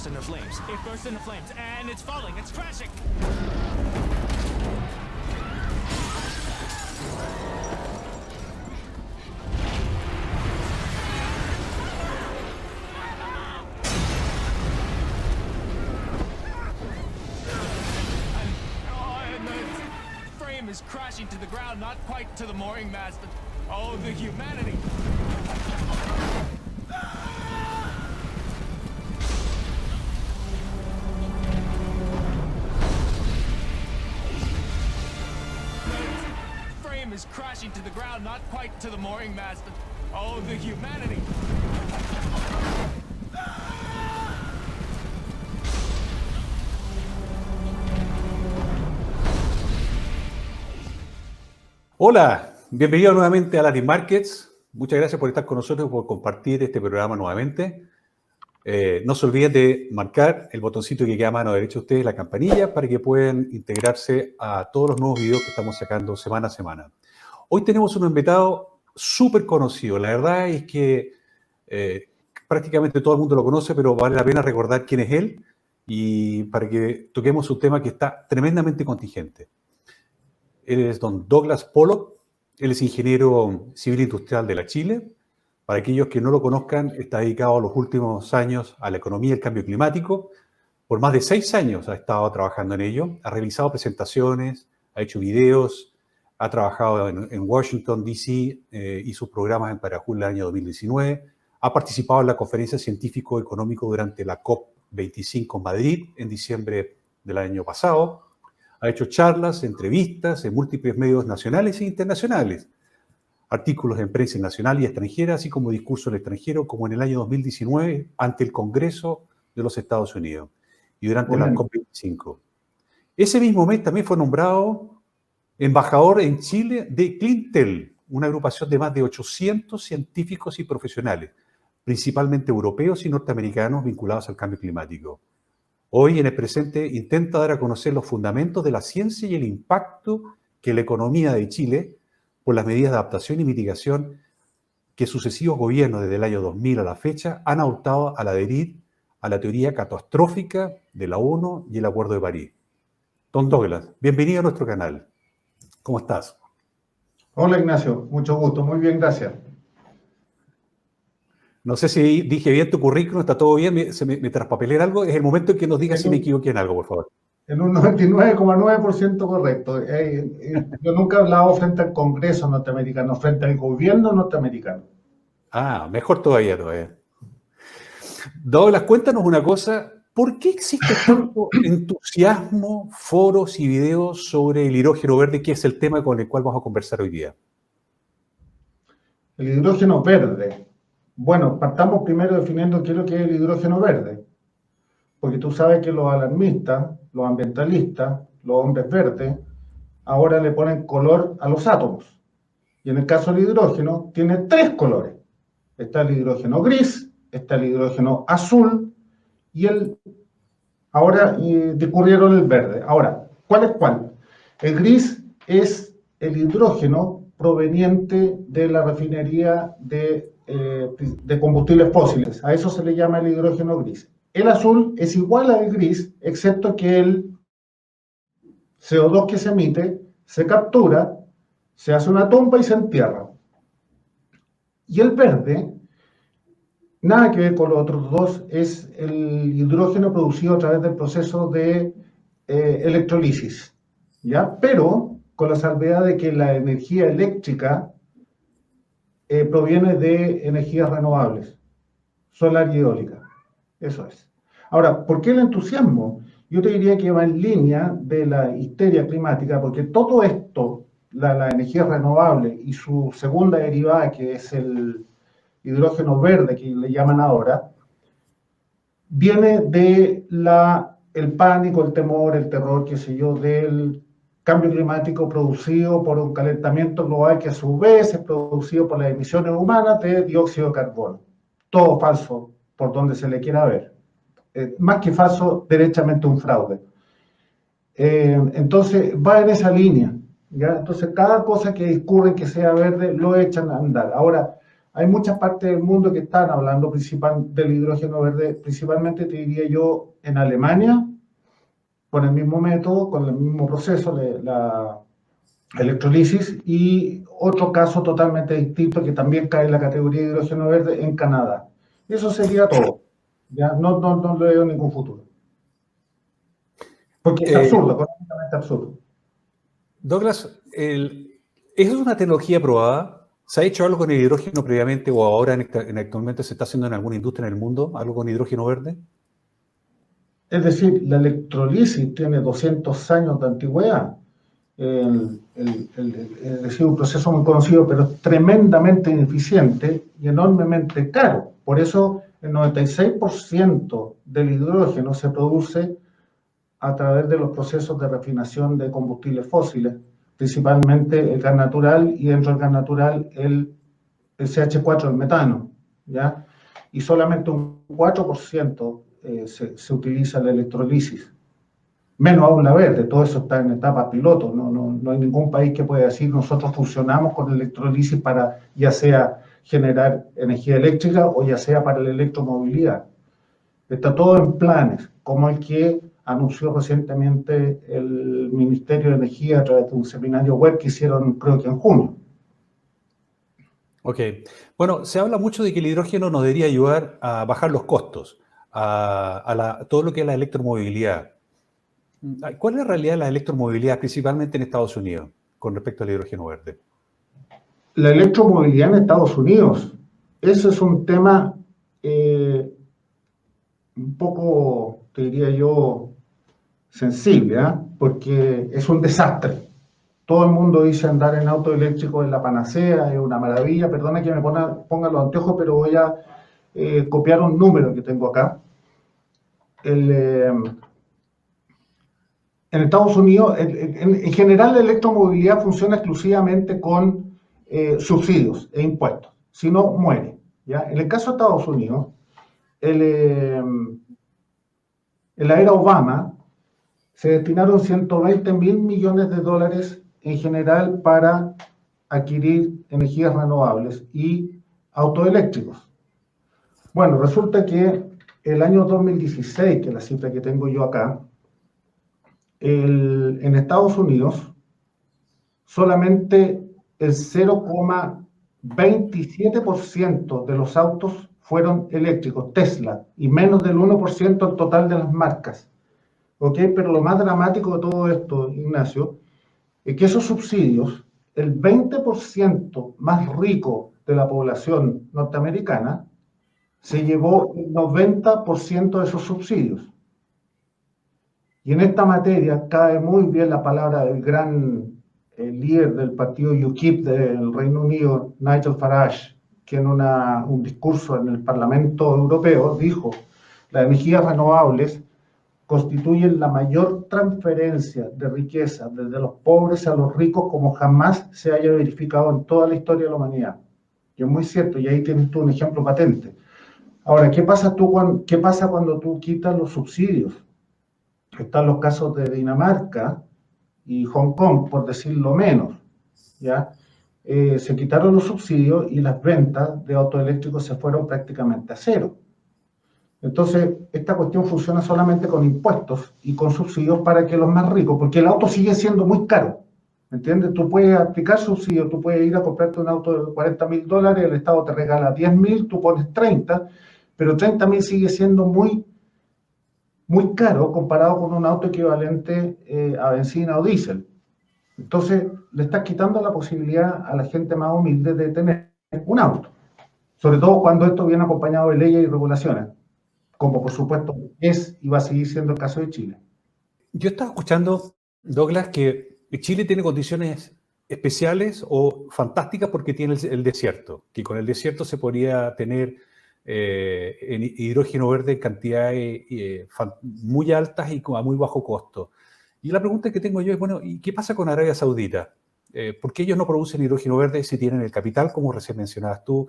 Into flames. It burst into flames, and it's falling. It's crashing. And the frame is crashing to the ground, not quite to the mooring mast. Oh, the humanity. Is crashing to the ground, not quite to the mooring mast. Oh, the humanity. Hola, bienvenido nuevamente a Latin Markets. Muchas gracias por estar con nosotros y por compartir este programa nuevamente. No se olviden de marcar el botoncito que queda a mano derecha de ustedes, la campanilla, para que puedan integrarse a todos los nuevos videos que estamos sacando semana a semana. Hoy tenemos un invitado súper conocido. La verdad es que prácticamente todo el mundo lo conoce, pero vale la pena recordar quién es él y para que toquemos un tema que está tremendamente contingente. Él es don Douglas Pollock. Él es ingeniero civil industrial de la Chile. Para aquellos que no lo conozcan, está dedicado a los últimos años a la economía y el cambio climático. Por más de 6 años ha estado trabajando en ello. Ha realizado presentaciones, ha hecho videos, ha trabajado en Washington, D.C. Y sus programas en Parajul el año 2019. Ha participado en la conferencia científico-económico durante la COP25 en Madrid en diciembre del año pasado. Ha hecho charlas, entrevistas en múltiples medios nacionales e internacionales. Artículos en prensa nacional y extranjera, así como discursos en el extranjero, como en el año 2019 ante el Congreso de los Estados Unidos y durante la COP25. Ese mismo mes también fue nombrado embajador en Chile de Clintel, una agrupación de más de 800 científicos y profesionales, principalmente europeos y norteamericanos vinculados al cambio climático. Hoy, en el presente, intenta dar a conocer los fundamentos de la ciencia y el impacto que la economía de Chile, por las medidas de adaptación y mitigación que sucesivos gobiernos desde el año 2000 a la fecha han adoptado al adherir a la teoría catastrófica de la ONU y el Acuerdo de París. Don Douglas, bienvenido a nuestro canal. ¿Cómo estás? Hola Ignacio, mucho gusto, muy bien, gracias. No sé si dije bien tu currículum, está todo bien, me traspapelé en algo. Es el momento en que nos digas si me equivoqué en algo, por favor. En un 99,9% correcto. Yo nunca he hablado frente al Congreso norteamericano, frente al gobierno norteamericano. Ah, mejor todavía. Douglas, cuéntanos una cosa. ¿Por qué existe tanto entusiasmo, foros y videos sobre el hidrógeno verde, que es el tema con el cual vamos a conversar hoy día? El hidrógeno verde. Bueno, partamos primero definiendo qué es lo que es el hidrógeno verde. Porque tú sabes que los alarmistas, los ambientalistas, los hombres verdes, ahora le ponen color a los átomos. Y en el caso del hidrógeno, tiene 3 colores. Está el hidrógeno gris, está el hidrógeno azul y ahora descubrieron el verde. Ahora, ¿cuál es cuál? El gris es el hidrógeno proveniente de la refinería de combustibles fósiles. A eso se le llama el hidrógeno gris. El azul es igual al gris, excepto que el CO2 que se emite se captura, se hace una tumba y se entierra. Y el verde, nada que ver con los otros dos, es el hidrógeno producido a través del proceso de electrolisis, ¿ya? Pero con la salvedad de que la energía eléctrica proviene de energías renovables, solar y eólica. Eso es. Ahora, ¿por qué el entusiasmo? Yo te diría que va en línea de la histeria climática, porque todo esto, la energía renovable y su segunda derivada, que es el hidrógeno verde, que le llaman ahora, viene de el pánico, el temor, el terror, qué sé yo, del cambio climático producido por un calentamiento global que a su vez es producido por las emisiones humanas de dióxido de carbono. Todo falso, por donde se le quiera ver. Más que falso, derechamente un fraude. Entonces, va en esa línea, ¿ya? Entonces, cada cosa que discurren que sea verde, lo echan a andar. Ahora, hay muchas partes del mundo que están hablando del hidrógeno verde, principalmente, te diría yo, en Alemania, con el mismo método, con el mismo proceso, la electrolisis, y otro caso totalmente distinto que también cae en la categoría de hidrógeno verde en Canadá. Eso sería todo. ¿Ya? No le veo ningún futuro. Porque es absurdo, económicamente absurdo. Douglas, ¿eso es una tecnología probada? ¿Se ha hecho algo con el hidrógeno previamente o ahora actualmente se está haciendo en alguna industria en el mundo? ¿Algo con hidrógeno verde? Es decir, la electrolisis tiene 200 años de antigüedad. Es decir, un proceso muy conocido, pero es tremendamente ineficiente y enormemente caro. Por eso el 96% del hidrógeno se produce a través de los procesos de refinación de combustibles fósiles, principalmente el gas natural y dentro del gas natural el CH4, el metano, ¿ya? Y solamente un 4% se utiliza la electrolisis. Menos aún la verde, todo eso está en etapa piloto, no hay ningún país que pueda decir nosotros funcionamos con electrolisis para ya sea generar energía eléctrica o ya sea para la electromovilidad. Está todo en planes, como el que anunció recientemente el Ministerio de Energía a través de un seminario web que hicieron creo que en junio. Ok. Bueno, se habla mucho de que el hidrógeno nos debería ayudar a bajar los costos, todo lo que es la electromovilidad. ¿Cuál es la realidad de la electromovilidad, principalmente en Estados Unidos, con respecto al hidrógeno verde? La electromovilidad en Estados Unidos, ese es un tema un poco, te diría yo, sensible, ¿eh? Porque es un desastre. Todo el mundo dice andar en auto eléctrico es la panacea, es una maravilla. Perdona que me ponga los anteojos, pero voy a copiar un número que tengo acá. En Estados Unidos, en general, la electromovilidad funciona exclusivamente con subsidios e impuestos. Si no, muere. ¿Ya? En el caso de Estados Unidos, en la era Obama se destinaron 120.000 millones de dólares en general para adquirir energías renovables y autos eléctricos. Bueno, resulta que el año 2016, que es la cifra que tengo yo acá, en Estados Unidos solamente el 0,27% de los autos fueron eléctricos, Tesla, y menos del 1% el total de las marcas. ¿Ok? Pero lo más dramático de todo esto, Ignacio, es que esos subsidios, el 20% más rico de la población norteamericana, se llevó el 90% de esos subsidios. Y en esta materia cae muy bien la palabra del gran líder del partido UKIP del Reino Unido, Nigel Farage, que en un discurso en el Parlamento Europeo dijo: las energías renovables constituyen la mayor transferencia de riqueza desde los pobres a los ricos como jamás se haya verificado en toda la historia de la humanidad. Y es muy cierto, y ahí tienes tú un ejemplo patente. Ahora, ¿qué pasa cuando tú quitas los subsidios? Están los casos de Dinamarca y Hong Kong, por decirlo menos, ¿ya? Se quitaron los subsidios y las ventas de autos eléctricos se fueron prácticamente a cero. Entonces, esta cuestión funciona solamente con impuestos y con subsidios para que los más ricos, porque el auto sigue siendo muy caro, ¿me entiendes? Tú puedes aplicar subsidios, tú puedes ir a comprarte un auto de $40.000, el Estado te regala 10.000, tú pones 30, pero 30.000 sigue siendo muy caro comparado con un auto equivalente a benzina o diésel. Entonces, le estás quitando la posibilidad a la gente más humilde de tener un auto, sobre todo cuando esto viene acompañado de leyes y regulaciones. como por supuesto es y va a seguir siendo el caso de Chile. Yo estaba escuchando, Douglas, que Chile tiene condiciones especiales o fantásticas porque tiene el desierto, que con el desierto se podría tener hidrógeno verde en cantidades muy altas y a muy bajo costo. Y la pregunta que tengo yo es, bueno, ¿y qué pasa con Arabia Saudita? ¿Por qué ellos no producen hidrógeno verde si tienen el capital, como recién mencionabas tú,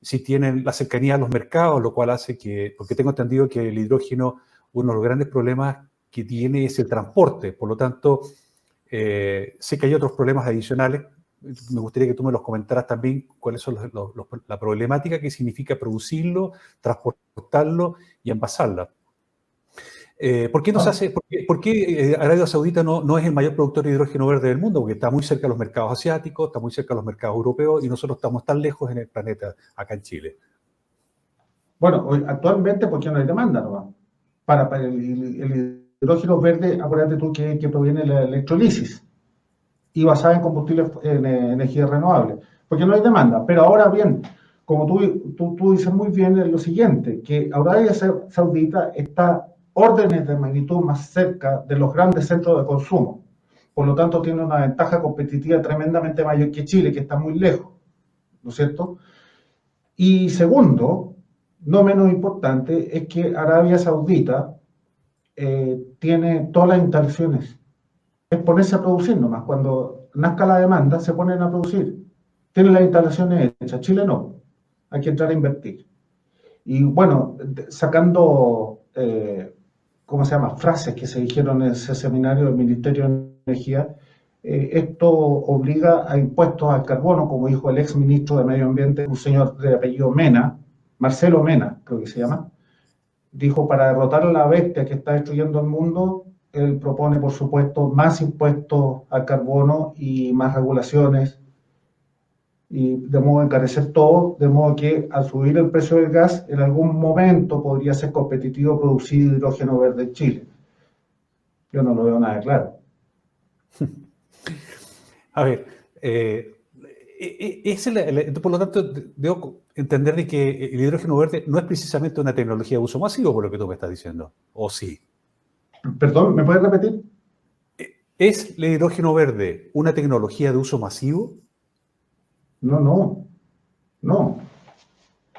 si tienen la cercanía a los mercados, lo cual hace que, porque tengo entendido que el hidrógeno, uno de los grandes problemas que tiene es el transporte, por lo tanto, sé que hay otros problemas adicionales, me gustaría que tú me los comentaras también, cuáles son la problemática que significa producirlo, transportarlo y envasarlo. ¿Por qué no se hace, por qué Arabia Saudita no es el mayor productor de hidrógeno verde del mundo? Porque está muy cerca de los mercados asiáticos, está muy cerca de los mercados europeos y nosotros estamos tan lejos en el planeta, acá en Chile. Bueno, actualmente porque no hay demanda, ¿no? Para el hidrógeno verde, acuérdate tú que proviene de la electrolisis y basada en combustibles, en energía renovable, porque no hay demanda. Pero ahora bien, como tú dices muy bien, es lo siguiente, que Arabia Saudita está órdenes de magnitud más cerca de los grandes centros de consumo. Por lo tanto, tiene una ventaja competitiva tremendamente mayor que Chile, que está muy lejos, ¿no es cierto? Y segundo, no menos importante, es que Arabia Saudita tiene todas las instalaciones. Es ponerse a producir nomás. Cuando nazca la demanda, se ponen a producir. Tienen las instalaciones hechas. Chile no. Hay que entrar a invertir. Y bueno, sacando, ¿cómo se llama? Frases que se dijeron en ese seminario del Ministerio de Energía, esto obliga a impuestos al carbono, como dijo el ex ministro de Medio Ambiente, un señor de apellido Mena, Marcelo Mena, creo que se llama, dijo, para derrotar a la bestia que está destruyendo el mundo, él propone, por supuesto, más impuestos al carbono y más regulaciones, y de modo a encarecer todo, de modo que al subir el precio del gas, en algún momento podría ser competitivo producir hidrógeno verde en Chile. Yo no lo veo nada claro. A ver, por lo tanto, debo entender de que el hidrógeno verde no es precisamente una tecnología de uso masivo, por lo que tú me estás diciendo, ¿o sí? Perdón, ¿me puedes repetir? ¿Es el hidrógeno verde una tecnología de uso masivo? No. No,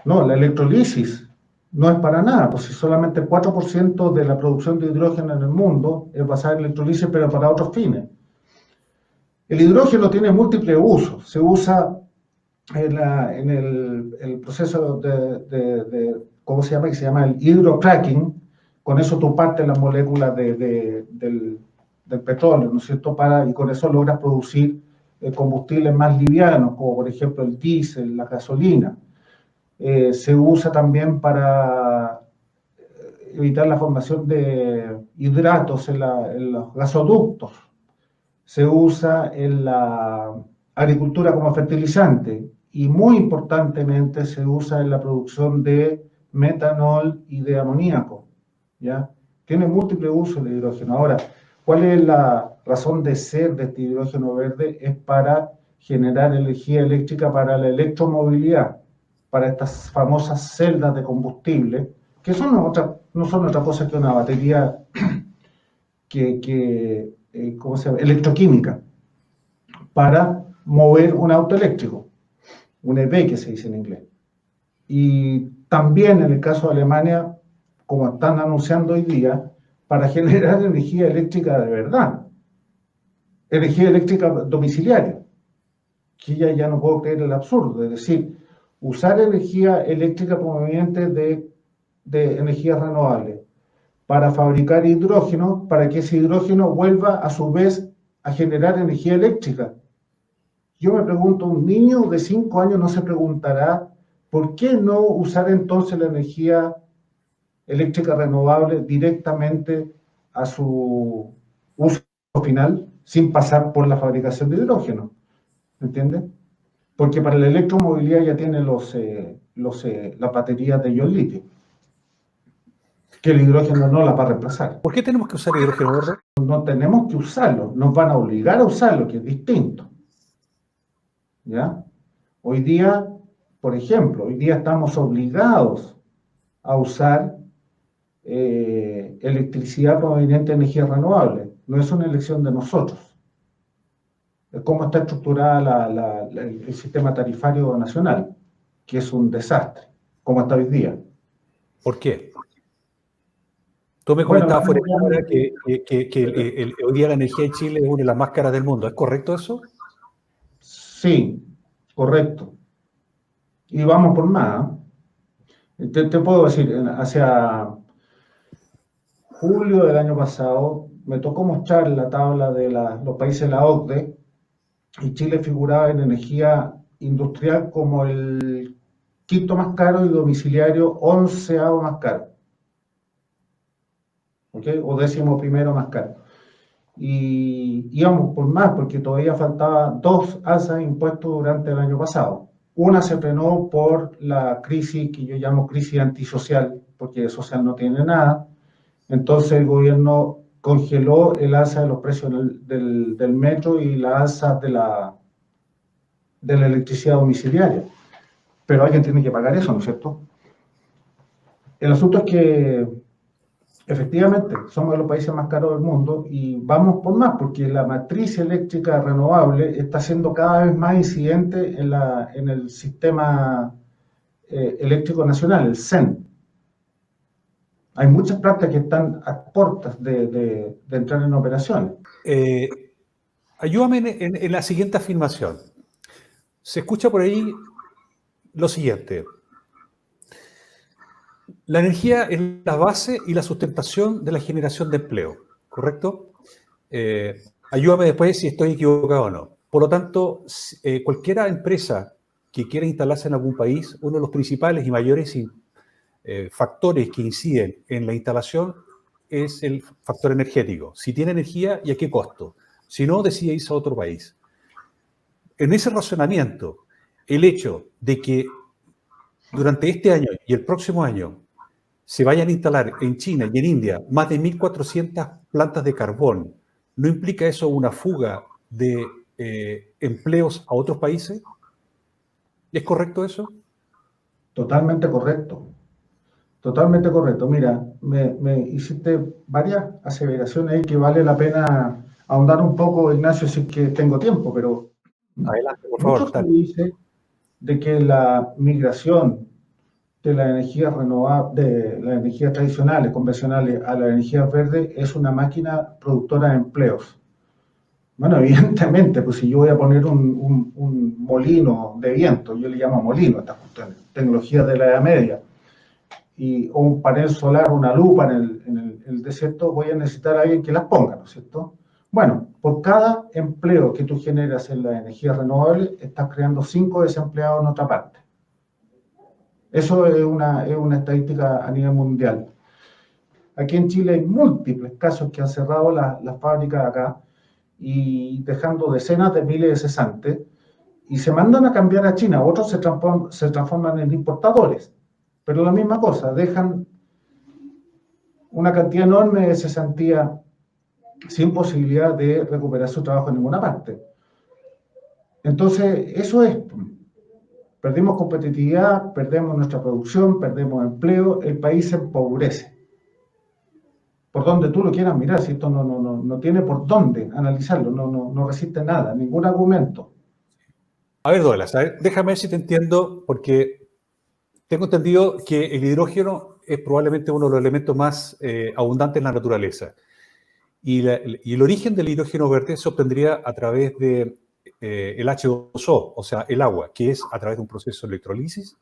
la electrolisis no es para nada, pues si solamente el 4% de la producción de hidrógeno en el mundo es basada en electrolisis, pero para otros fines. El hidrógeno tiene múltiples usos. Se usa en el proceso ¿cómo se llama? Que se llama el hidrocracking. Con eso tú partes las moléculas del petróleo, ¿no es cierto? Y con eso logras producir combustibles más livianos, como por ejemplo el diésel, la gasolina. Se usa también para evitar la formación de hidratos en los gasoductos. Se usa en la agricultura como fertilizante y muy importantemente se usa en la producción de metanol y de amoníaco, ¿ya? Tiene múltiples usos el hidrógeno. Ahora, ¿cuál es la razón de ser de este hidrógeno verde? Es para generar energía eléctrica para la electromovilidad, para estas famosas celdas de combustible, que no son otra cosa que una batería ¿cómo se llama? Electroquímica, para mover un auto eléctrico, un EV que se dice en inglés. Y también en el caso de Alemania, como están anunciando hoy día, para generar energía eléctrica de verdad, energía eléctrica domiciliaria, que ya no puedo creer el absurdo, es decir, usar energía eléctrica proveniente de energías renovables para fabricar hidrógeno, para que ese hidrógeno vuelva a su vez a generar energía eléctrica. Yo me pregunto, un niño de 5 años no se preguntará por qué no usar entonces la energía eléctrica renovable directamente a su uso final sin pasar por la fabricación de hidrógeno. ¿Entiendes? Porque para la electromovilidad ya tiene las baterías de ion litio, que el hidrógeno no la va a reemplazar. ¿Por qué tenemos que usar hidrógeno verde? No tenemos que usarlo, nos van a obligar a usarlo, que es distinto. ¿Ya? Hoy día, por ejemplo, hoy día estamos obligados a usar electricidad proveniente de energías renovables. No es una elección de nosotros. Es cómo está estructurada el sistema tarifario nacional, que es un desastre, como está hoy día. ¿Por qué? Tú me Bueno, comentabas fuera de cámara que hoy día la energía en Chile es una de las más caras del mundo. ¿Es correcto eso? sí, correcto. Y vamos por más. Te puedo decir, hacia julio del año pasado me tocó mostrar la tabla de los países de la OCDE y Chile figuraba en energía industrial como el quinto más caro y domiciliario 11º más caro. ¿Okay? O 11º más caro. Y íbamos por más porque todavía faltaban 2 alzas de impuestos durante el año pasado. Una se frenó por la crisis que yo llamo crisis antisocial, porque social no tiene nada. Entonces el gobierno congeló el alza de los precios del metro y la alza de la electricidad domiciliaria. Pero alguien tiene que pagar eso, ¿no es cierto? El asunto es que efectivamente somos los países más caros del mundo y vamos por más, porque la matriz eléctrica renovable está siendo cada vez más incidente en el sistema eléctrico nacional, el CEN. Hay muchas plantas que están a puertas de entrar en operación. Ayúdame en la siguiente afirmación. Se escucha por ahí lo siguiente. La energía es la base y la sustentación de la generación de empleo, ¿correcto? Ayúdame después si estoy equivocado o no. Por lo tanto, cualquier empresa que quiera instalarse en algún país, uno de los principales y mayores factores que inciden en la instalación es el factor energético. Si tiene energía y a qué costo. Si no, decide irse a otro país. En ese razonamiento, el hecho de que durante este año y el próximo año se vayan a instalar en China y en India más de 1.400 plantas de carbón, ¿no implica eso una fuga de empleos a otros países? ¿Es correcto eso? Totalmente correcto. Totalmente correcto. Mira, me hiciste varias aseveraciones ahí que vale la pena ahondar un poco, Ignacio, si es que tengo tiempo, pero adelante, por favor. mucho se dice de que la migración de las energías renovables, de las energías tradicionales, convencionales, a las energías verdes es una máquina productora de empleos. Bueno, evidentemente, pues si yo voy a poner un molino de viento, yo le llamo molino a estas cuestiones, tecnologías de la Edad Media, o un panel solar, una lupa en el desierto, voy a necesitar a alguien que las ponga, ¿no es cierto? Bueno, por cada empleo que tú generas en las energías renovables, estás creando 5 desempleados en otra parte. Eso es una estadística a nivel mundial. Aquí en Chile hay múltiples casos que han cerrado las fábricas acá y dejando decenas de miles de cesantes y se mandan a cambiar a China. Otros se transforman en importadores. Pero la misma cosa, dejan una cantidad enorme de cesantía sin posibilidad de recuperar su trabajo en ninguna parte. Entonces, eso es, perdimos competitividad, perdemos nuestra producción, perdemos empleo, el país se empobrece. Por donde tú lo quieras mirar, si esto no tiene por dónde analizarlo, no resiste nada, ningún argumento. A ver, Douglas, déjame ver si te entiendo, porque tengo entendido que el hidrógeno es probablemente uno de los elementos más abundantes en la naturaleza. Y el origen del hidrógeno verde se obtendría a través de el H2O, o sea, el agua, que es a través de un proceso de electrolisis,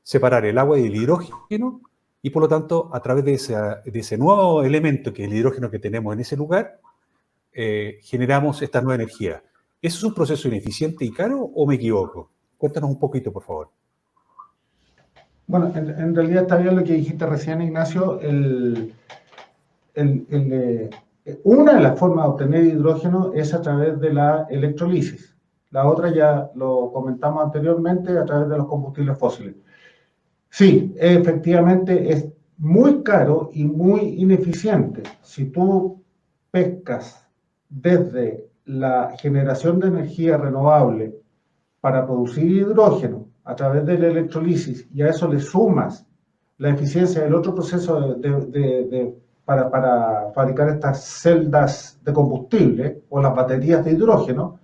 separar el agua y el hidrógeno, y por lo tanto, a través de ese nuevo elemento, que es el hidrógeno que tenemos en ese lugar, generamos esta nueva energía. ¿Eso es un proceso ineficiente y caro o me equivoco? Cuéntanos un poquito, por favor. Bueno, en realidad está bien lo que dijiste recién, Ignacio. Una de las formas de obtener hidrógeno es a través de la electrolisis. La otra ya lo comentamos anteriormente, a través de los combustibles fósiles. Sí, efectivamente es muy caro y muy ineficiente. Si tú pescas desde la generación de energía renovable para producir hidrógeno a través de la electrolisis y a eso le sumas la eficiencia del otro proceso para fabricar estas celdas de combustible o las baterías de hidrógeno,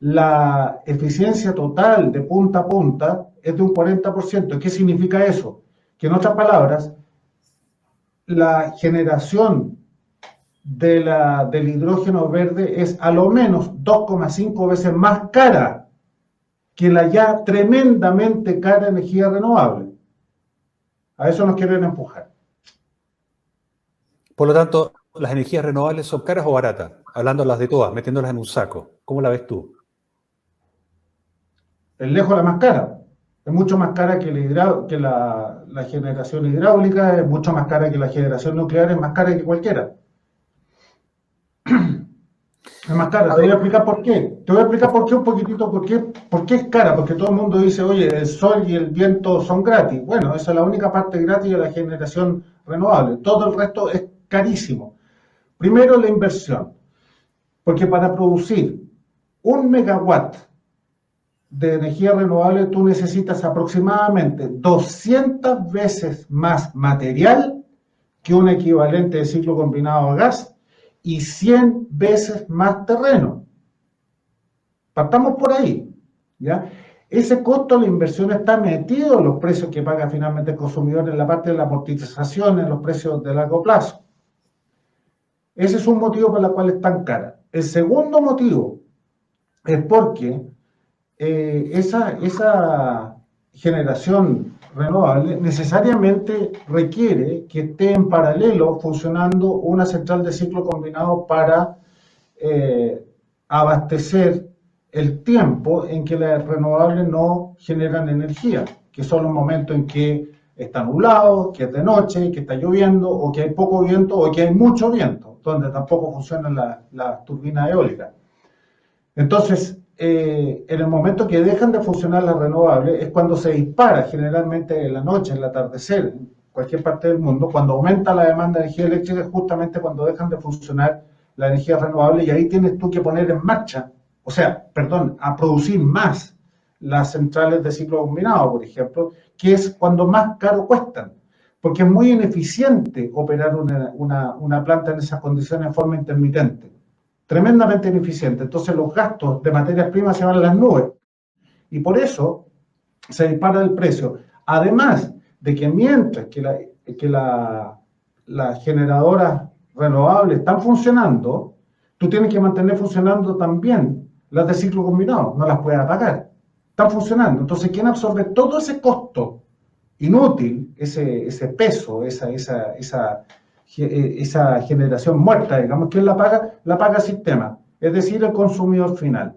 la eficiencia total de punta a punta es de un 40%. ¿Qué significa eso? Que en otras palabras, la generación del hidrógeno verde es a lo menos 2,5 veces más cara que la ya tremendamente cara energía renovable. A eso nos quieren empujar. Por lo tanto, ¿las energías renovables son caras o baratas? Hablándolas de todas, metiéndolas en un saco. ¿Cómo la ves tú? Es lejos la más cara. Es mucho más cara que la generación hidráulica, es mucho más cara que la generación nuclear, es más cara que cualquiera. Es más cara. Te voy a explicar por qué. Te voy a explicar por qué un poquitito, por qué es cara. Porque todo el mundo dice, oye, el sol y el viento son gratis. Bueno, esa es la única parte gratis de la generación renovable. Todo el resto es carísimo. Primero, la inversión. Porque para producir 1 megawatt de energía renovable tú necesitas aproximadamente 200 veces más material que un equivalente de ciclo combinado a gas y 100 veces más terreno. Partamos por ahí, ¿ya? Ese costo de la inversión está metido en los precios que paga finalmente el consumidor en la parte de la amortización, en los precios de largo plazo. Ese es un motivo por el cual es tan cara. El segundo motivo es porque esa generación renovable necesariamente requiere que esté en paralelo funcionando una central de ciclo combinado para abastecer el tiempo en que las renovables no generan energía, que son los momentos en que está nublado, que es de noche, que está lloviendo, o que hay poco viento, o que hay mucho viento, donde tampoco funcionan las turbinas eólicas. Entonces, en el momento que dejan de funcionar las renovables es cuando se dispara, generalmente en la noche, en el atardecer, en cualquier parte del mundo, cuando aumenta la demanda de energía eléctrica es justamente cuando dejan de funcionar la energía renovable y ahí tienes tú que poner en marcha, a producir más las centrales de ciclo combinado, por ejemplo, que es cuando más caro cuestan, porque es muy ineficiente operar una planta en esas condiciones de forma intermitente. Tremendamente ineficiente. Entonces los gastos de materias primas se van a las nubes. Y por eso se dispara el precio. Además de que mientras que las generadoras renovables están funcionando, tú tienes que mantener funcionando también las de ciclo combinado. No las puedes apagar. Están funcionando. Entonces, ¿quién absorbe todo ese costo inútil, ese peso, esa generación muerta, digamos, ¿quién la paga? La paga el sistema, es decir, el consumidor final.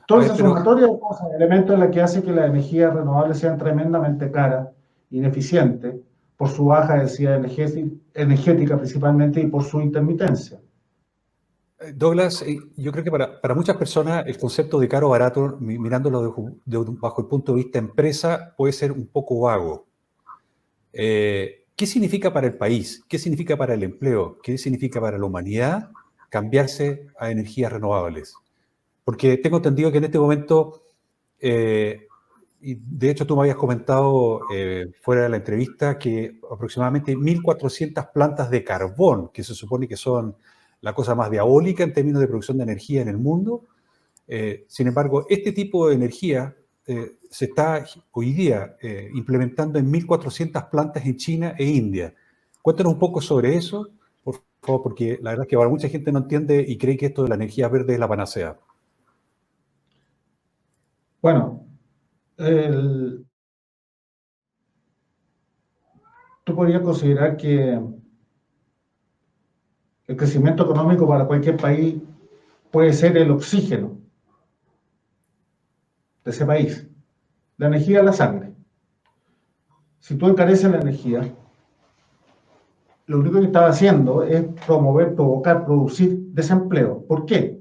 Toda esa sumatoria de cosas, elementos en la que hace que las energías renovables sean tremendamente caras, ineficientes, por su baja densidad energética principalmente y por su intermitencia. Douglas, yo creo que para muchas personas el concepto de caro o barato, mirándolo bajo el punto de vista empresa, puede ser un poco vago. ¿Qué significa para el país? ¿Qué significa para el empleo? ¿Qué significa para la humanidad cambiarse a energías renovables? Porque tengo entendido que en este momento, y de hecho tú me habías comentado fuera de la entrevista, que aproximadamente 1.400 plantas de carbón, que se supone que son la cosa más diabólica en términos de producción de energía en el mundo. Sin embargo, este tipo de energía se está hoy día implementando en 1.400 plantas en China e India. Cuéntanos un poco sobre eso, por favor, porque la verdad es que ahora mucha gente no entiende y cree que esto de la energía verde es la panacea. Bueno, tú podrías considerar que el crecimiento económico para cualquier país puede ser el oxígeno de ese país. La energía es la sangre. Si tú encareces la energía, lo único que estás haciendo es provocar, producir desempleo. ¿Por qué?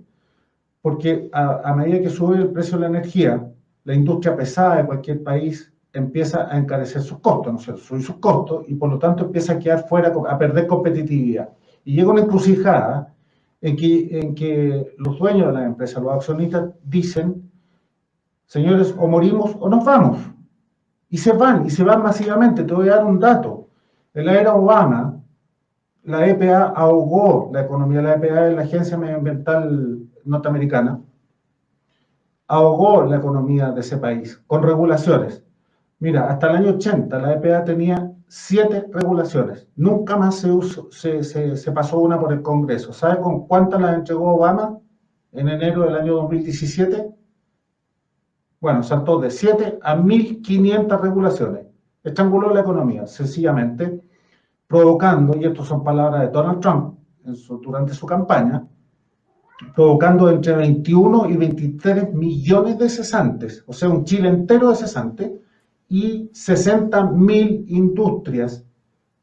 Porque a medida que sube el precio de la energía, la industria pesada de cualquier país empieza a encarecer sus costos, ¿no es cierto? Subir sus costos y por lo tanto empieza a quedar fuera, a perder competitividad. Y llega una encrucijada en que los dueños de las empresas, los accionistas, dicen, señores, o morimos o nos vamos. y se van masivamente. Te voy a dar un dato. En la era Obama, la EPA ahogó la economía. La EPA es la Agencia Medioambiental Norteamericana, ahogó la economía de ese país con regulaciones. Mira, hasta el año 80 la EPA tenía 7 regulaciones. Nunca más se pasó una por el Congreso. ¿Sabes con cuántas las entregó Obama en enero del año 2017? Bueno, saltó de 7 a 1.500 regulaciones. Estranguló la economía, sencillamente, provocando, y estas son palabras de Donald Trump durante su campaña, provocando entre 21 y 23 millones de cesantes, o sea, un Chile entero de cesantes, y 60.000 industrias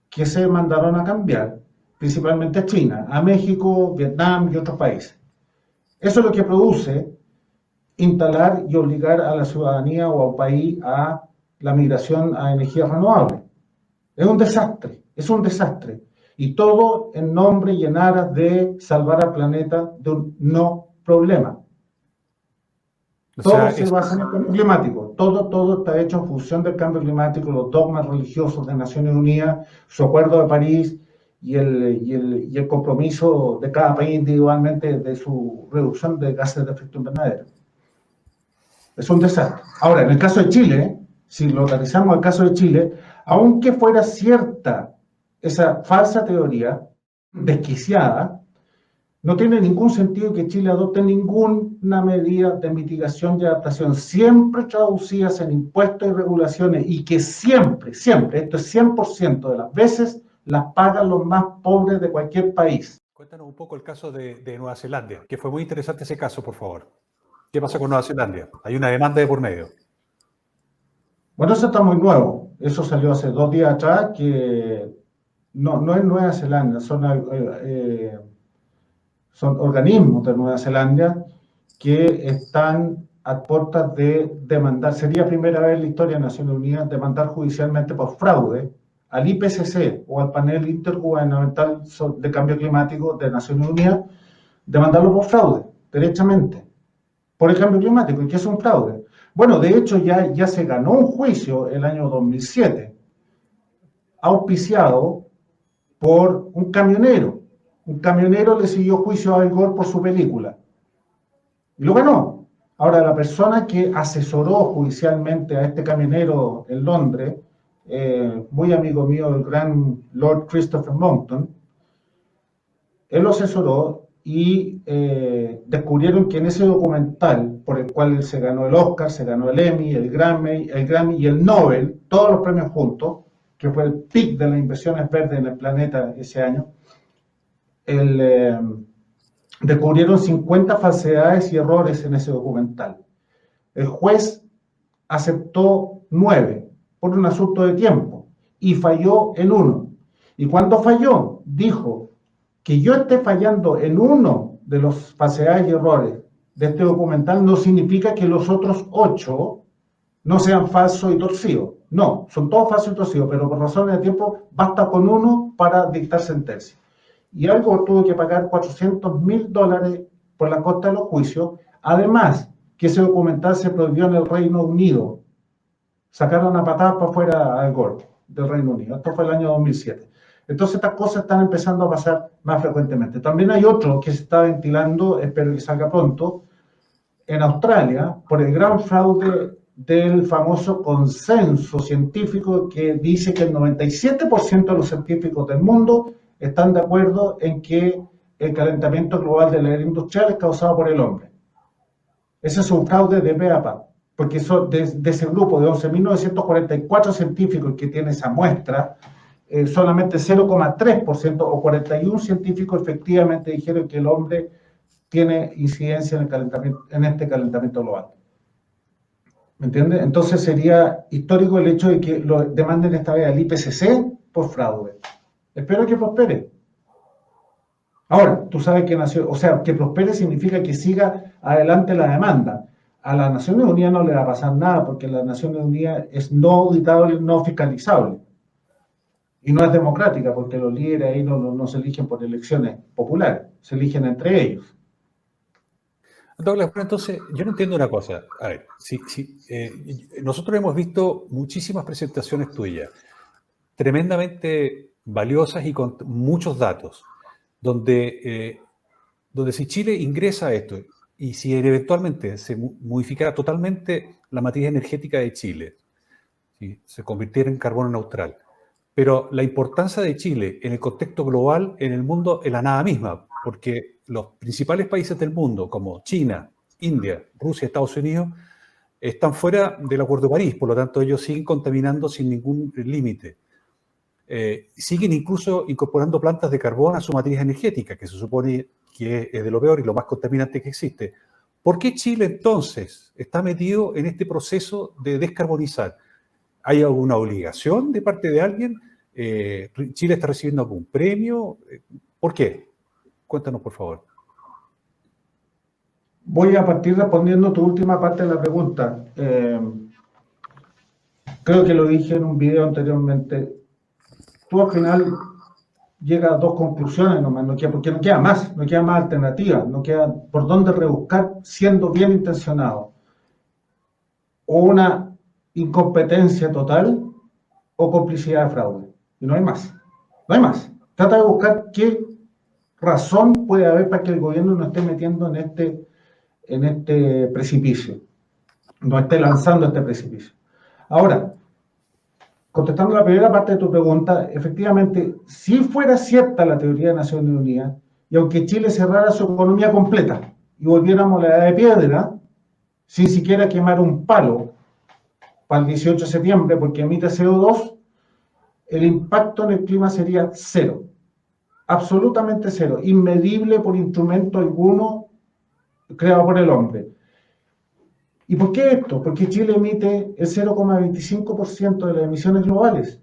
que se mandaron a cambiar, principalmente a China, a México, Vietnam y otros países. Eso es lo que produce instalar y obligar a la ciudadanía o a un país a la migración a energías renovables. Es un desastre. Y todo en nombre y en aras de salvar al planeta de un no problema. Todo se basa en el cambio climático. Todo está hecho en función del cambio climático, los dogmas religiosos de Naciones Unidas, su acuerdo de París y el compromiso de cada país individualmente de su reducción de gases de efecto invernadero. Es un desastre. Ahora, en el caso de Chile, si lo analizamos el caso de Chile, aunque fuera cierta esa falsa teoría desquiciada, no tiene ningún sentido que Chile adopte ninguna medida de mitigación y adaptación, siempre traducidas en impuestos y regulaciones, y que siempre, esto es 100% de las veces, las pagan los más pobres de cualquier país. Cuéntanos un poco el caso de Nueva Zelanda, que fue muy interesante ese caso, por favor. ¿Qué pasa con Nueva Zelanda? Hay una demanda de por medio. Bueno, eso está muy nuevo. Eso salió hace 2 días atrás, que no es Nueva Zelanda, son organismos de Nueva Zelanda que están a puertas de demandar. Sería primera vez en la historia de Naciones Unidas demandar judicialmente por fraude al IPCC o al Panel Intergubernamental de Cambio Climático de Naciones Unidas, demandarlo por fraude, derechamente, por el cambio climático. ¿Y qué es un fraude? Bueno, de hecho ya se ganó un juicio el año 2007, auspiciado por un camionero. Un camionero le siguió juicio a Al Gore por su película. Y lo ganó. Ahora, la persona que asesoró judicialmente a este camionero en Londres, muy amigo mío, el gran Lord Christopher Monckton, él lo asesoró y descubrieron que en ese documental, por el cual él se ganó el Oscar, se ganó el Emmy, el Grammy y el Nobel, todos los premios juntos, que fue el pic de las inversiones verdes en el planeta ese año, descubrieron 50 falsedades y errores en ese documental. El juez aceptó 9 por un asunto de tiempo y falló en 1. Y cuando falló, dijo que yo esté fallando en uno de los falsedades y errores de este documental no significa que los otros 8 no sean falsos y torcidos. No, son todos falsos y torcidos, pero por razones de tiempo basta con uno para dictar sentencia. Y Al Gore tuvo que pagar $400.000 por la costa de los juicios. Además, que ese documental se prohibió en el Reino Unido. Sacaron a patadas para afuera a Al Gore del Reino Unido. Esto fue el año 2007. Entonces estas cosas están empezando a pasar más frecuentemente. También hay otro que se está ventilando, espero que salga pronto, en Australia, por el gran fraude del famoso consenso científico que dice que el 97% de los científicos del mundo están de acuerdo en que el calentamiento global de la era industrial es causado por el hombre. Ese es un fraude de pe a pa, porque de ese grupo de 11.944 científicos que tiene esa muestra, solamente 0,3% o 41 científicos efectivamente dijeron que el hombre tiene incidencia en este calentamiento global. ¿Me entiendes? Entonces sería histórico el hecho de que lo demanden esta vez al IPCC por fraude. Espero que prospere. Ahora, tú sabes que que prospere significa que siga adelante la demanda. A las Naciones Unidas no le va a pasar nada porque las Naciones Unidas es no auditable, no fiscalizable. Y no es democrática porque los líderes ahí no se eligen por elecciones populares, se eligen entre ellos. Douglas, bueno, entonces, yo no entiendo una cosa. A ver, nosotros hemos visto muchísimas presentaciones tuyas, tremendamente valiosas y con muchos datos, donde si Chile ingresa a esto y si eventualmente se modificara totalmente la matriz energética de Chile, si se convirtiera en carbono neutral, pero la importancia de Chile en el contexto global, en el mundo, es la nada misma, porque los principales países del mundo, como China, India, Rusia, Estados Unidos, están fuera del Acuerdo de París, por lo tanto ellos siguen contaminando sin ningún límite. Siguen incluso incorporando plantas de carbón a su matriz energética, que se supone que es de lo peor y lo más contaminante que existe. ¿Por qué Chile entonces está metido en este proceso de descarbonizar? ¿Hay alguna obligación de parte de alguien? ¿Chile está recibiendo algún premio? ¿Por qué? Cuéntanos, por favor. Voy a partir respondiendo tu última parte de la pregunta. Creo que lo dije en un video anteriormente. Tú al final llegas a dos conclusiones nomás, porque no queda más alternativa, no queda por dónde rebuscar siendo bien intencionado. O una incompetencia total o complicidad de fraude. Y no hay más. No hay más. Trata de buscar qué razón puede haber para que el gobierno no esté metiendo en este precipicio, no esté lanzando este precipicio. Ahora, contestando la primera parte de tu pregunta, efectivamente, si fuera cierta la teoría de Naciones Unidas, y aunque Chile cerrara su economía completa y volviéramos a la edad de piedra, sin siquiera quemar un palo para el 18 de septiembre, porque emite CO2, el impacto en el clima sería cero, absolutamente cero, inmedible por instrumento alguno creado por el hombre. ¿Y por qué esto? Porque Chile emite el 0,25% de las emisiones globales.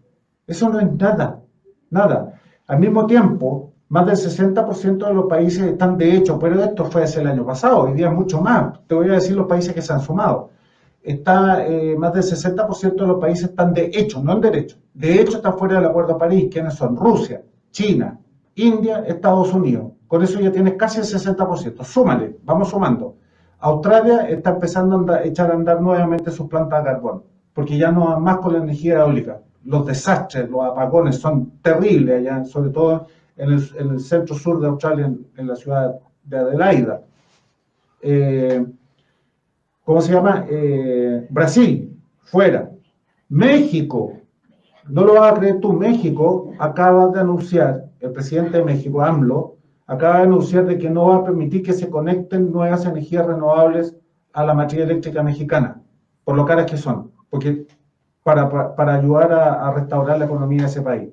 Eso no es nada, nada. Al mismo tiempo, más del 60% de los países están de hecho, pero esto fue hace el año pasado, hoy día mucho más. Te voy a decir los países que se han sumado. Más del 60% de los países están de hecho, no en derecho. De hecho están fuera del Acuerdo de París. ¿Quiénes son? Rusia, China, India, Estados Unidos. Con eso ya tienes casi el 60%. Súmale, vamos sumando. Australia está empezando a echar a andar nuevamente sus plantas de carbón, porque ya no van más con la energía eólica. Los desastres, los apagones son terribles allá, sobre todo en el centro sur de Australia, en la ciudad de Adelaida. ¿Cómo se llama? Brasil, fuera. México, no lo vas a creer tú, México acaba de anunciar, el presidente de México, AMLO, acaba de anunciar de que no va a permitir que se conecten nuevas energías renovables a la matriz eléctrica mexicana, por lo caras que son, porque para ayudar a restaurar la economía de ese país.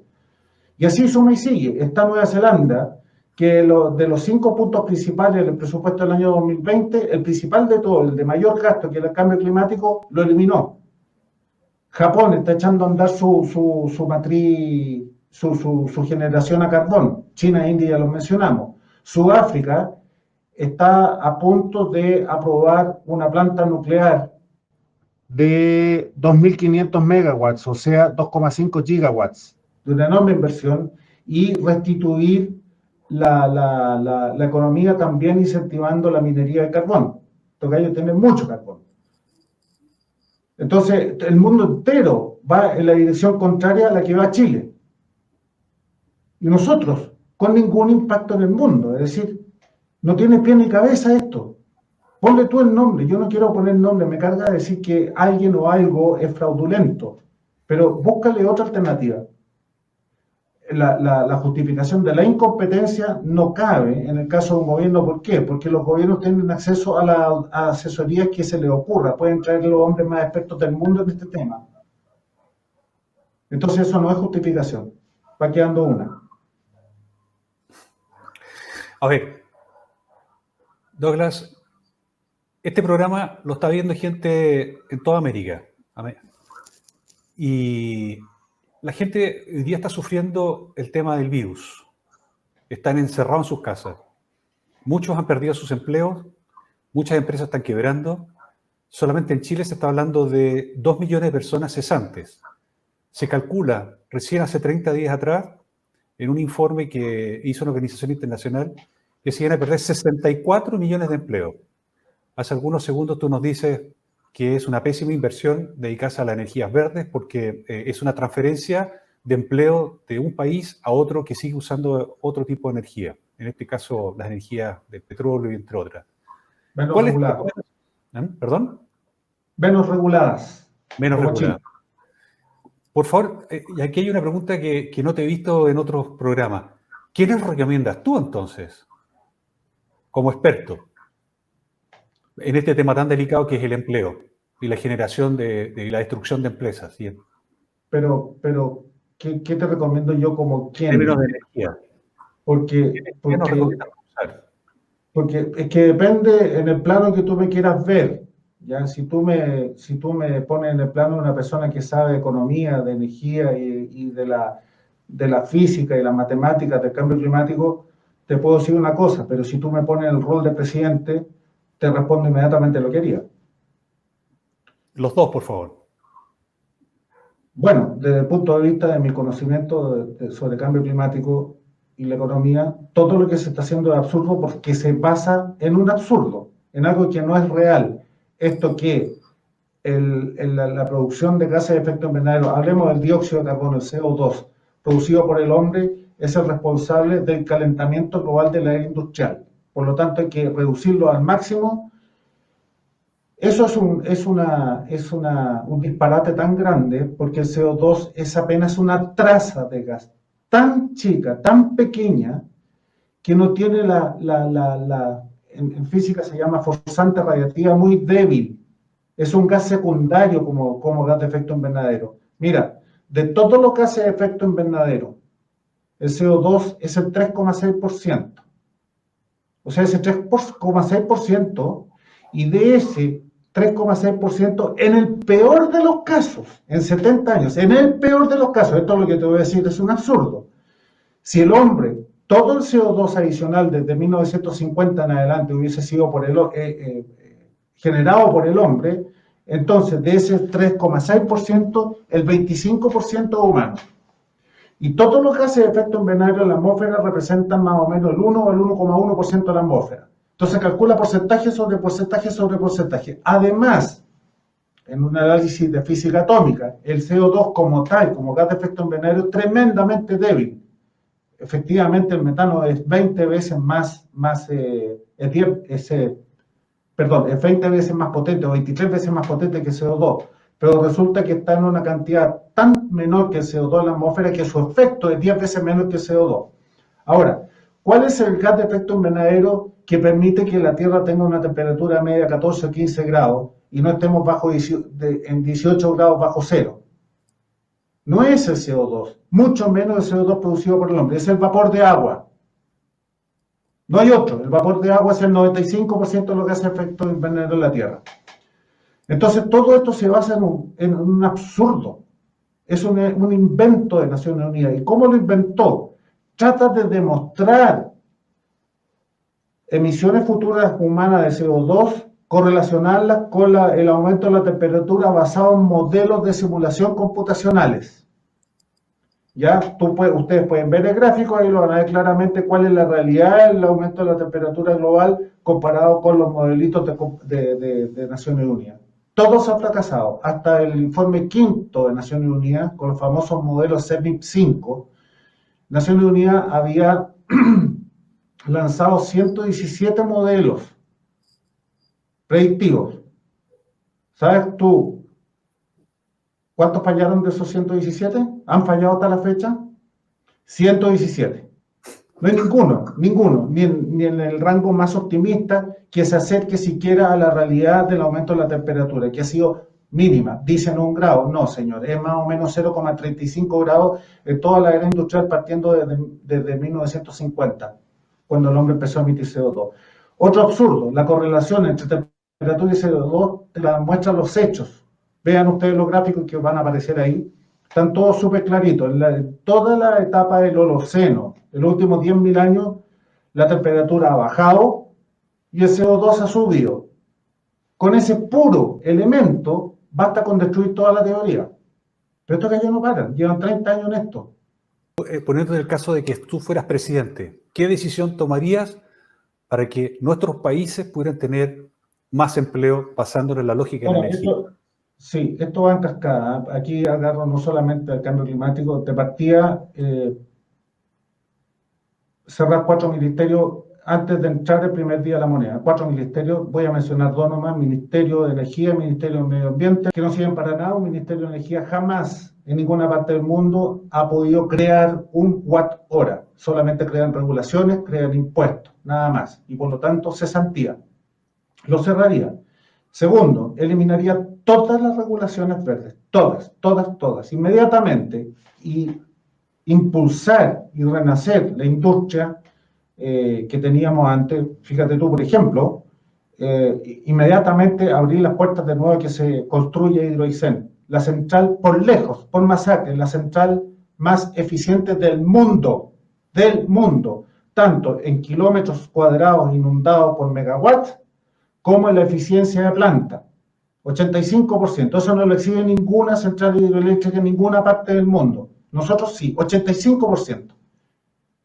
Y así suma y sigue. Está Nueva Zelanda, que de los 5 puntos principales del presupuesto del año 2020, el principal de todo, el de mayor gasto, que es el cambio climático, lo eliminó. Japón está echando a andar su matriz, su generación a carbón. China e India ya lo mencionamos. Sudáfrica está a punto de aprobar una planta nuclear de 2.500 megawatts, o sea, 2,5 gigawatts, de una enorme inversión, y restituir la economía también incentivando la minería de carbón, porque ellos tienen mucho carbón. Entonces, el mundo entero va en la dirección contraria a la que va Chile. Y nosotros, con ningún impacto en el mundo. Es decir, no tiene pie ni cabeza esto. Ponle tú el nombre. Yo no quiero poner nombre. Me carga decir que alguien o algo es fraudulento. Pero búscale otra alternativa. La justificación de la incompetencia no cabe en el caso de un gobierno. ¿Por qué? Porque los gobiernos tienen acceso a asesorías que se les ocurra. Pueden traer los hombres más expertos del mundo en este tema. Entonces eso no es justificación. Va quedando una. A ver, Douglas, este programa lo está viendo gente en toda América. Y la gente hoy día está sufriendo el tema del virus. Están encerrados en sus casas. Muchos han perdido sus empleos, muchas empresas están quebrando. Solamente en Chile se está hablando de 2 millones de personas cesantes. Se calcula, recién hace 30 días atrás, en un informe que hizo una organización internacional, que se iban a perder 64 millones de empleos. Hace algunos segundos tú nos dices que es una pésima inversión dedicarse a las energías verdes porque es una transferencia de empleo de un país a otro que sigue usando otro tipo de energía. En este caso, las energías del petróleo, entre otras. Menos ¿Cuál es tu reguladas. recomendación? ¿Perdón? Menos reguladas. Menos Como reguladas. Chile. Por favor, y aquí hay una pregunta que no te he visto en otros programas. ¿Quiénes recomiendas tú entonces, como experto, en este tema tan delicado que es el empleo y la generación de la destrucción de empresas? ¿Sí? Pero, ¿qué te recomiendo yo como En quién? términos de energía. Porque ¿Qué nos recomiendas usar? Porque es que depende en el plano que tú me quieras ver. ¿Ya? Si tú me pones en el plano de una persona que sabe de economía, de energía y de la física y las matemáticas del cambio climático, te puedo decir una cosa, pero si tú me pones en el rol de presidente, te respondo inmediatamente lo que haría. Los dos, por favor. Bueno, desde el punto de vista de mi conocimiento sobre cambio climático y la economía, todo lo que se está haciendo es absurdo porque se basa en un absurdo, en algo que no es real. Esto que la producción de gases de efecto invernadero, hablemos del dióxido de carbono, el CO2, producido por el hombre, es el responsable del calentamiento global de la era industrial. Por lo tanto, hay que reducirlo al máximo. Eso es un disparate tan grande porque el CO2 es apenas una traza de gas tan chica, tan pequeña, que no tiene en física se llama forzante radiactiva muy débil. Es un gas secundario como gas de efecto invernadero. Mira, de todos los gases de efecto invernadero, el CO2 es el 3,6%. O sea, ese 3,6%, y de ese 3,6%, en el peor de los casos, en 70 años, en el peor de los casos, esto es lo que te voy a decir, es un absurdo. Si el hombre, todo el CO2 adicional desde 1950 en adelante hubiese sido generado por el hombre, entonces de ese 3,6%, el 25% es humano. Y todos los gases de efecto invernadero en la atmósfera representan más o menos el 1 o el 1,1% de la atmósfera. Entonces calcula porcentaje sobre porcentaje sobre porcentaje. Además, en un análisis de física atómica, el CO2 como tal, como gas de efecto invernadero, es tremendamente débil. Efectivamente, el metano es 20 veces es 20 veces más potente o 23 veces más potente que el CO2. Pero resulta que está en una cantidad tan menor que el CO2 en la atmósfera que su efecto es 10 veces menor que el CO2. Ahora, ¿cuál es el gas de efecto invernadero que permite que la Tierra tenga una temperatura media 14 o 15 grados y no estemos en 18 grados bajo cero? No es el CO2, mucho menos el CO2 producido por el hombre, es el vapor de agua. No hay otro, el vapor de agua es el 95% de los gases de efecto invernadero en la Tierra. Entonces, todo esto se basa en un absurdo. Es un invento de Naciones Unidas. ¿Y cómo lo inventó? Trata de demostrar emisiones futuras humanas de CO2, correlacionarlas con el aumento de la temperatura basado en modelos de simulación computacionales. Ya, ustedes pueden ver el gráfico, ahí lo van a ver claramente cuál es la realidad del aumento de la temperatura global comparado con los modelitos de Naciones Unidas. Todos han fracasado, hasta el informe quinto de Naciones Unidas, con los famosos modelos CEMIP 5. Naciones Unidas había lanzado 117 modelos predictivos. ¿Sabes tú cuántos fallaron de esos 117? ¿Han fallado hasta la fecha? 117. No hay ninguno, ni en el rango más optimista que se acerque siquiera a la realidad del aumento de la temperatura, que ha sido mínima. Dicen 1 grado, no señor, es más o menos 0,35 grados en toda la era industrial partiendo desde 1950, cuando el hombre empezó a emitir CO2. Otro absurdo, la correlación entre temperatura y CO2 te la muestran los hechos. Vean ustedes los gráficos que van a aparecer ahí. Están todos súper claritos. En toda la etapa del Holoceno, en los últimos 10.000 años, la temperatura ha bajado y el CO2 ha subido. Con ese puro elemento, basta con destruir toda la teoría. Pero estos gallos no paran, llevan 30 años en esto. Poniendo en el caso de que tú fueras presidente, ¿qué decisión tomarías para que nuestros países pudieran tener más empleo, pasándole la lógica de la Bueno, energía. sí, esto va en cascada. Aquí agarro no solamente el cambio climático, de partida, cerrar 4 ministerios antes de entrar el primer día de la moneda. 4 ministerios, voy a mencionar 2 nomás: Ministerio de Energía, Ministerio de Medio Ambiente, que no sirven para nada. Un Ministerio de Energía jamás en ninguna parte del mundo ha podido crear un watt hora. Solamente crean regulaciones, crean impuestos, nada más. Y por lo tanto, cesantía. Lo cerraría. Segundo, eliminaría todas las regulaciones verdes, todas, inmediatamente, y impulsar y renacer la industria que teníamos antes. Fíjate tú, por ejemplo, inmediatamente abrir las puertas de nuevo a que se construya Hidroaicén, la central por lejos, por masacre, la central más eficiente del mundo, tanto en kilómetros cuadrados inundados por megawatt, como en la eficiencia de planta. 85%, eso no lo exhibe ninguna central hidroeléctrica en ninguna parte del mundo. Nosotros sí, 85%.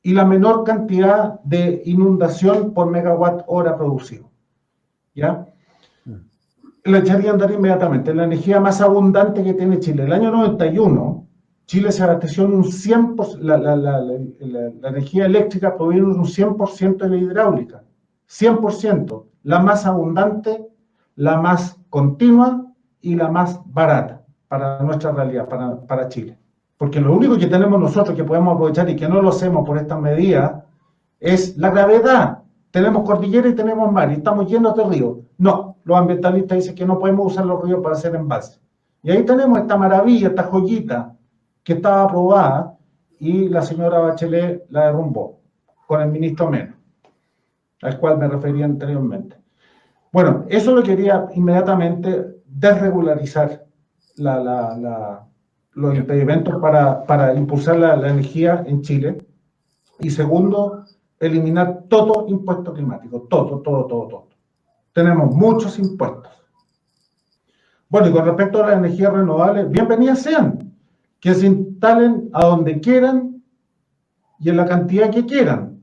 Y la menor cantidad de inundación por megawatt hora producido. ¿Ya? Lo echaría a andar inmediatamente. La energía más abundante que tiene Chile. El año 91, Chile se abasteció en un 100%, la energía eléctrica proviene de un 100% de la hidráulica. 100%. La más abundante, la más continua y la más barata para nuestra realidad, para Chile. Porque lo único que tenemos nosotros que podemos aprovechar y que no lo hacemos por estas medidas es la gravedad. Tenemos cordillera y tenemos mar y estamos llenos de ríos. No, los ambientalistas dicen que no podemos usar los ríos para hacer embalses. Y ahí tenemos esta maravilla, esta joyita que estaba aprobada y la señora Bachelet la derrumbó con el ministro Mena, al cual me refería anteriormente. Bueno, eso lo quería inmediatamente desregularizar los impedimentos para impulsar la energía en Chile. Y segundo, eliminar todo impuesto climático, todo. Tenemos muchos impuestos. Bueno, y con respecto a las energías renovables, bienvenidas sean, que se instalen a donde quieran y en la cantidad que quieran,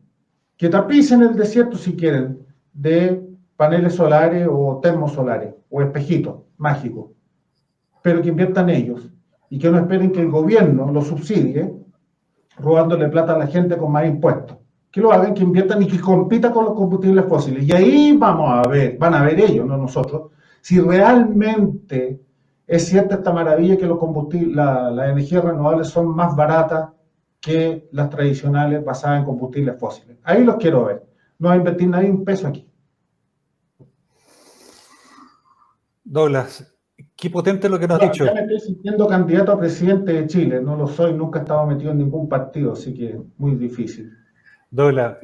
que tapicen el desierto si quieren, de paneles solares o termosolares o espejitos mágicos, pero que inviertan ellos y que no esperen que el gobierno los subsidie robándole plata a la gente con más impuestos. Que lo hagan, que inviertan y que compitan con los combustibles fósiles. Y ahí van a ver ellos, no nosotros, si realmente es cierta esta maravilla que los combustibles, las energías renovables son más baratas que las tradicionales basadas en combustibles fósiles. Ahí los quiero ver. No va a invertir nadie un peso aquí. Douglas, qué potente lo que nos has dicho. Ya me estoy sintiendo candidato a presidente de Chile. No lo soy, nunca he estado metido en ningún partido, así que muy difícil. Douglas,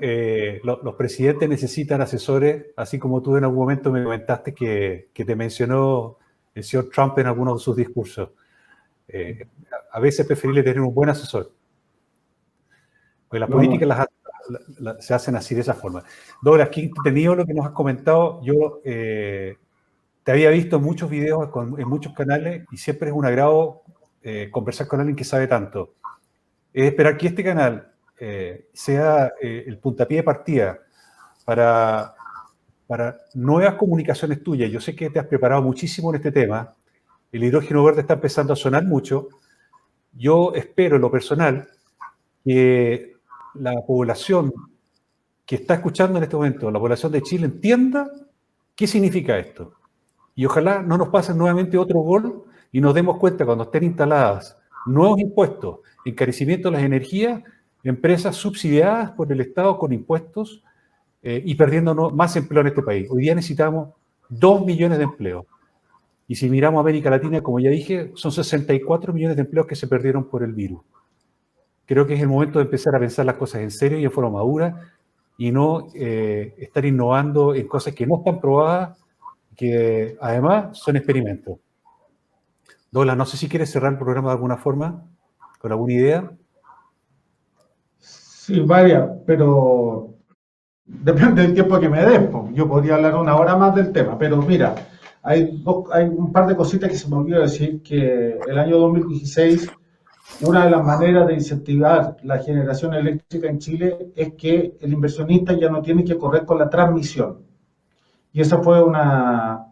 los presidentes necesitan asesores, así como tú en algún momento me comentaste que te mencionó el señor Trump en algunos de sus discursos. A veces es preferible tener un buen asesor. Porque las políticas se hacen así, de esa forma. Douglas, qué entretenido lo que nos has comentado. Yo te había visto en muchos videos, en muchos canales, y siempre es un agrado conversar con alguien que sabe tanto. Es esperar que este canal sea el puntapié de partida para nuevas comunicaciones tuyas. Yo sé que te has preparado muchísimo en este tema. El hidrógeno verde está empezando a sonar mucho. Yo espero en lo personal que la población que está escuchando en este momento, la población de Chile, entienda qué significa esto. Y ojalá no nos pasen nuevamente otro gol y nos demos cuenta cuando estén instaladas nuevos impuestos, encarecimiento de las energías, empresas subsidiadas por el Estado con impuestos y perdiendo más empleo en este país. Hoy día necesitamos 2 millones de empleos. Y si miramos a América Latina, como ya dije, son 64 millones de empleos que se perdieron por el virus. Creo que es el momento de empezar a pensar las cosas en serio y en forma madura y no estar innovando en cosas que no están probadas, que además son experimentos. Douglas, no sé si quieres cerrar el programa de alguna forma, con alguna idea. Sí, varias, pero depende del tiempo que me des. Yo podría hablar una hora más del tema, pero mira, hay un par de cositas que se me olvidó decir, que el año 2016, una de las maneras de incentivar la generación eléctrica en Chile es que el inversionista ya no tiene que correr con la transmisión. Y esa fue una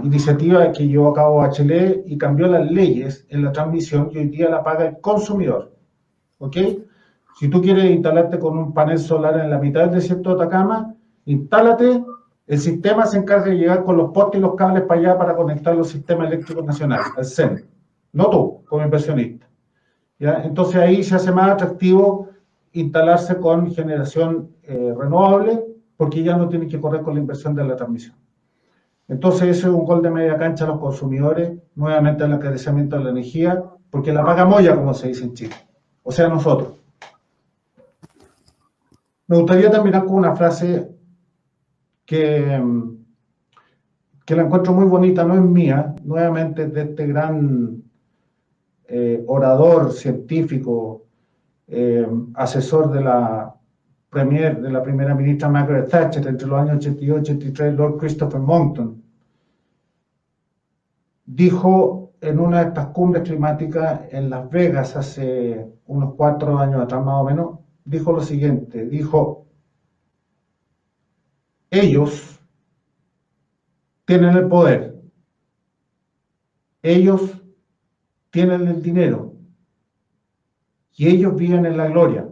iniciativa que llevó a cabo Bachelet y cambió las leyes en la transmisión y hoy día la paga el consumidor. ¿Ok? Si tú quieres instalarte con un panel solar en la mitad del desierto de Atacama, instálate, el sistema se encarga de llegar con los postes y los cables para allá para conectar los sistemas eléctricos nacionales, al CEN. No tú, como inversionista. ¿Ya? Entonces ahí se hace más atractivo instalarse con generación renovable, porque ya no tienen que correr con la inversión de la transmisión. Entonces eso es un gol de media cancha a los consumidores, nuevamente el encarecimiento de la energía, porque la paga molla, como se dice en Chile, o sea, nosotros. Me gustaría terminar con una frase que la encuentro muy bonita, no es mía, nuevamente de este gran orador científico, asesor de la primera ministra Margaret Thatcher entre los años 82 y 83, Lord Christopher Monckton, dijo en una de estas cumbres climáticas en Las Vegas hace unos 4 años atrás más o menos, dijo lo siguiente, dijo, ellos tienen el poder, ellos tienen el dinero y ellos viven en la gloria,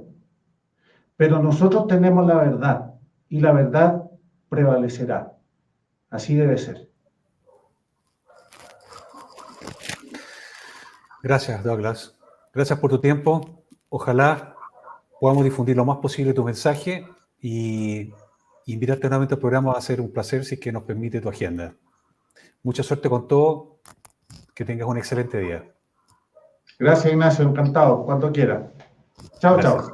pero nosotros tenemos la verdad y la verdad prevalecerá. Así debe ser. Gracias, Douglas. Gracias por tu tiempo. Ojalá podamos difundir lo más posible tu mensaje y invitarte nuevamente al programa va a ser un placer si es que nos permite tu agenda. Mucha suerte con todo. Que tengas un excelente día. Gracias, Ignacio. Encantado. Cuando quiera. Chao, Gracias.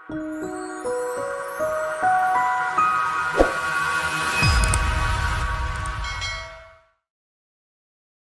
chao.